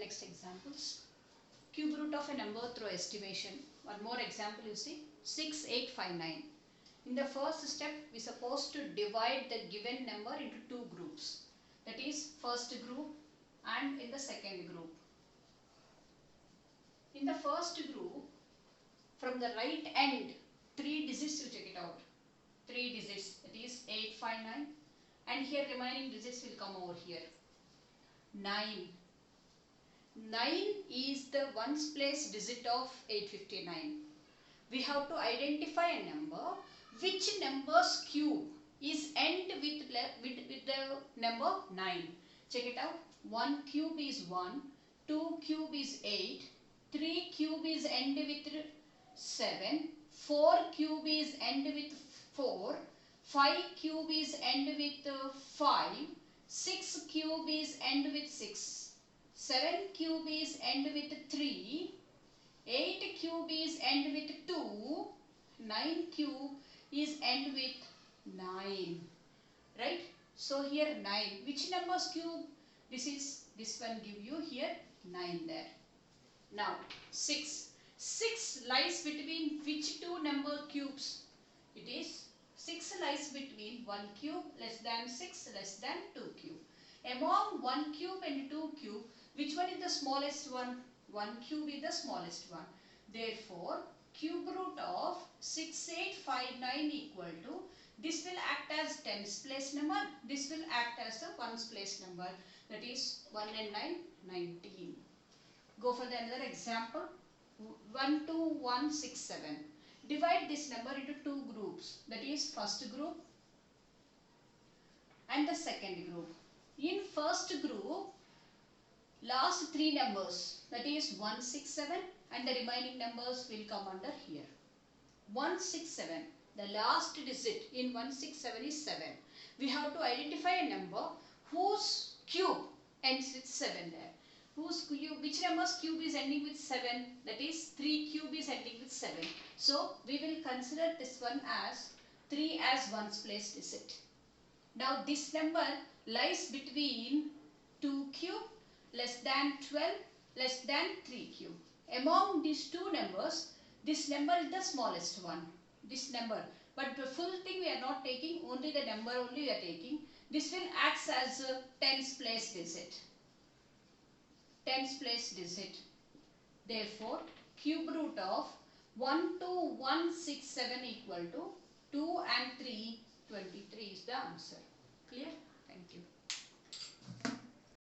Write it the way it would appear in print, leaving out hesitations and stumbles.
next examples. Cube root of a number through estimation. One more example you see, 6859. In the first step, we are supposed to divide the given number into two groups. That is, first group and in the second group. In the first group, from the right end, 3 digits you check it out. 3 digits, that is 859. And here remaining digits will come over here. 9. 9 is the ones place digit of 859. We have to identify a number which number's cube is end with the number 9. Check it out. 1 cube is 1, 2 cube is 8, 3 cube is end with 7, 4 cube is end with 4, 5 cube is end with 5, 6 cube is end with 6, 7 cube is end with 3, 8 cube is end with 2, 9 cube is end with 9. Right? So here 9. Which number's cube? This one give you here 9 there. Now 6. 6 lies between which two number cubes? It is 6 lies between 1 cube less than 6 less than 2 cube. Among 1 cube and 2 cube, which one is the smallest one? 1 cube is the smallest one. Therefore, cube root of 6859 equal to, this will act as tens place number, this will act as the ones place number, that is 1 and 9, 19. Go for the another example, 12167. Divide this number into two groups, that is first group and the second group. In first group, last three numbers, that is 167, and the remaining numbers will come under here. 167, the last digit in 167 is 7. We have to identify a number whose cube ends with 7 there. Which number's cube is ending with 7? That is 3 cube is ending with 7. So we will consider this one as 3 as ones place digit. Now this number lies between 2 cube less than 12 less than 3 cube. Among these two numbers, this number is the smallest one. This number. But the full thing we are not taking, only the number only we are taking. This will act as a tens place digit. Tens place digit. Therefore, cube root of 12167 equal to 2 and 3, 23 is the answer. Clear?